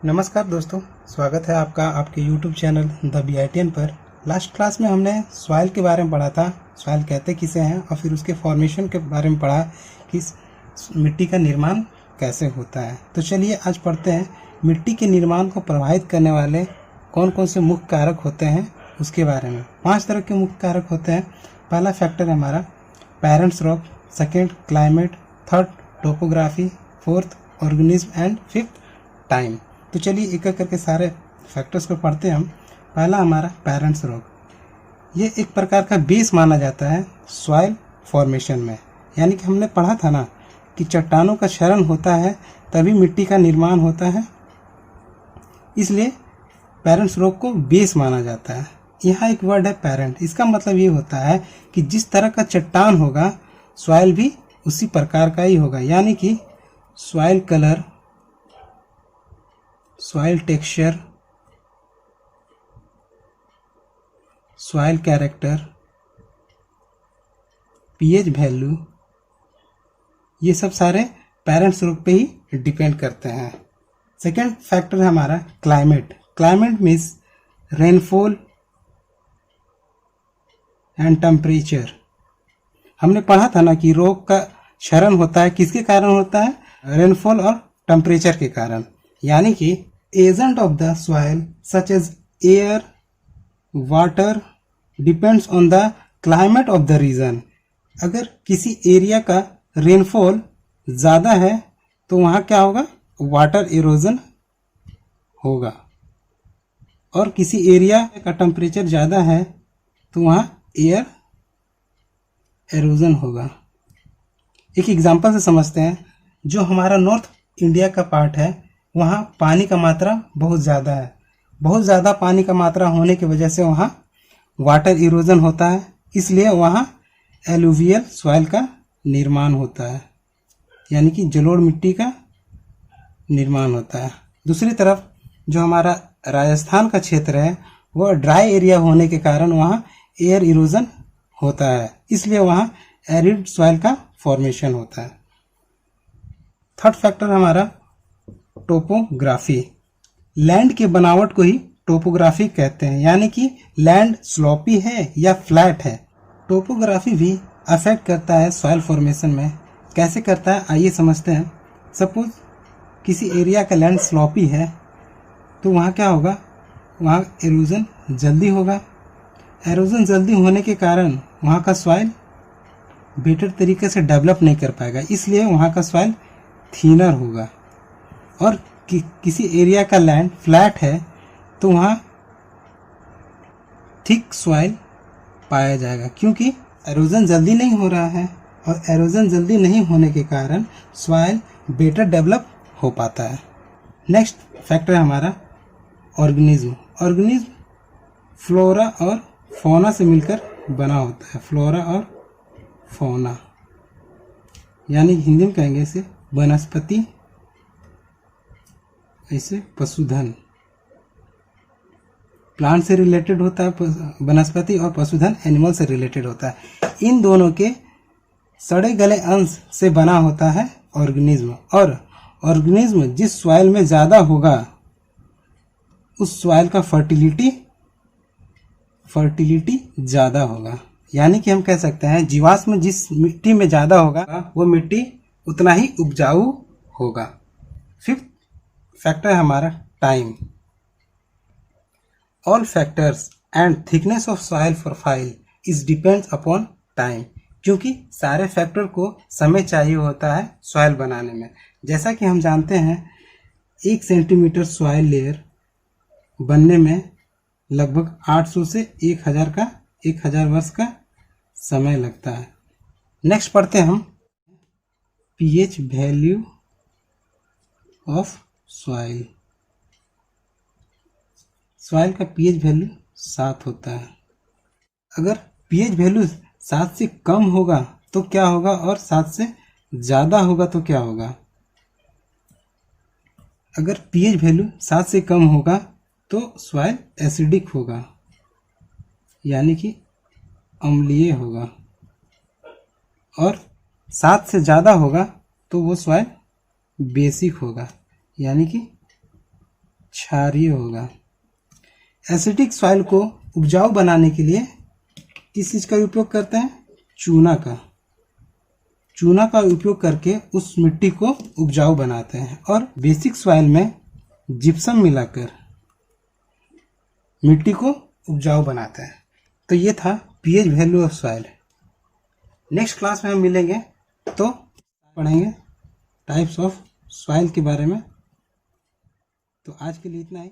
नमस्कार दोस्तों, स्वागत है आपका आपके YouTube चैनल द BITN पर। लास्ट क्लास में हमने सॉइल के बारे में पढ़ा था, सॉइल कहते किसे हैं, और फिर उसके फॉर्मेशन के बारे में पढ़ा कि मिट्टी का निर्माण कैसे होता है। तो चलिए आज पढ़ते हैं मिट्टी के निर्माण को प्रभावित करने वाले कौन कौन से मुख्य कारक होते हैं उसके बारे में। 5 तरह के मुख्य कारक होते हैं। पहला फैक्टर है हमारा parents rock, second climate, third topography, fourth organism and fifth time. तो चलिए एक एक करके सारे फैक्टर्स को पढ़ते हैं हम। पहला हमारा पेरेंट्स रॉक, ये एक प्रकार का बेस माना जाता है सॉइल फॉर्मेशन में। यानी कि हमने पढ़ा था ना कि चट्टानों का क्षरण होता है तभी मिट्टी का निर्माण होता है, इसलिए पेरेंट्स रॉक को बेस माना जाता है। यहाँ एक वर्ड है पेरेंट, इसका मतलब ये होता है कि जिस तरह का चट्टान होगा सॉइल भी उसी प्रकार का ही होगा। यानी कि soil colour, soil texture, soil character, pH value, ये सब सारे पेरेंट्स रॉक पे ही डिपेंड करते हैं। सेकेंड फैक्टर है हमारा climate. Climate means rainfall and temperature. हमने पढ़ा था ना कि रॉक का क्षरण होता है, किसके कारण होता है? रेनफॉल और टेम्परेचर के कारण। यानी कि agent of the soil such as air, water depends on the climate of the region. अगर किसी एरिया का रेनफॉल ज़्यादा है तो वहाँ क्या होगा? वाटर इरोजन होगा, और किसी एरिया का टेम्परेचर ज़्यादा है तो वहाँ एयर एरोजन होगा। एक एग्जांपल से समझते हैं। जो हमारा नॉर्थ इंडिया का पार्ट है वहाँ पानी का मात्रा बहुत ज़्यादा है। बहुत ज़्यादा पानी का मात्रा होने की वजह से वहाँ वाटर इरोजन होता है, इसलिए वहाँ एलुवियल सॉइल का निर्माण होता है, यानी कि जलोढ़ मिट्टी का निर्माण होता है। दूसरी तरफ जो हमारा राजस्थान का क्षेत्र है वह ड्राई एरिया होने के कारण वहाँ एयर इरोजन होता है, इसलिए वहाँ एरिड सॉइल का फॉर्मेशन होता है। थर्ड फैक्टर हमारा टोपोग्राफी। लैंड की बनावट को ही टोपोग्राफी कहते हैं, यानी कि लैंड स्लोपी है या फ्लैट है। टोपोग्राफी भी अफेक्ट करता है सॉइल फॉर्मेशन में। कैसे करता है आइए समझते हैं। सपोज किसी एरिया का लैंड स्लोपी है तो वहाँ क्या होगा? वहाँ एरोजन जल्दी होगा। एरोजन जल्दी होने के कारण वहाँ का सॉइल बेटर तरीके से डेवलप नहीं कर पाएगा, इसलिए वहाँ का सॉइल थीनर होगा। और किसी एरिया का लैंड फ्लैट है तो वहाँ थिक सॉइल पाया जाएगा, क्योंकि एरोजन जल्दी नहीं हो रहा है, और एरोजन जल्दी नहीं होने के कारण सॉइल बेटर डेवलप हो पाता है। नेक्स्ट फैक्टर है हमारा ऑर्गेनिज्म। ऑर्गेनिज्म फ्लोरा और फौना से मिलकर बना होता है। फ्लोरा और फौना, यानी हिंदी में कहेंगे इसे वनस्पति, ऐसे पशुधन। प्लांट से रिलेटेड होता है वनस्पति, और पशुधन एनिमल से रिलेटेड होता है। इन दोनों के सड़े गले अंश से बना होता है ऑर्गेनिज्म। और ऑर्गेनिज्म जिस सॉइल में ज़्यादा होगा उस सॉइल का फर्टिलिटी ज़्यादा होगा। यानी कि हम कह सकते हैं जीवाश्म जिस मिट्टी में ज़्यादा होगा वो मिट्टी उतना ही उपजाऊ होगा। फिफ्थ फैक्टर है हमारा time. All factors and thickness of soil profile is depends upon time. क्योंकि सारे फैक्टर को समय चाहिए होता है सॉइल बनाने में। जैसा कि हम जानते हैं 1 सेंटीमीटर सॉइल लेयर बनने में लगभग 800 से 1000 वर्ष का समय लगता है। नेक्स्ट पढ़ते हैं हम pH value of soil. Soil का पीएच वैल्यू 7 होता है। अगर पीएच वैल्यू 7 से कम होगा तो क्या होगा, और 7 से ज़्यादा होगा तो क्या होगा? अगर पीएच वैल्यू 7 से कम होगा तो सॉइल एसिडिक होगा, यानी कि अम्लीय होगा, और 7 से ज़्यादा होगा तो वो सॉइल बेसिक होगा, यानी कि क्षारीय होगा। एसिडिक सॉइल को उपजाऊ बनाने के लिए किस चीज़ का उपयोग करते हैं? चूना का। चूना का उपयोग करके उस मिट्टी को उपजाऊ बनाते हैं और बेसिक सॉइल में जिप्सम मिलाकर मिट्टी को उपजाऊ बनाते हैं। तो ये था pH value of soil. Next class में हम मिलेंगे तो पढ़ेंगे टाइप्स ऑफ सॉइल के बारे में। तो आज के लिए इतना ही।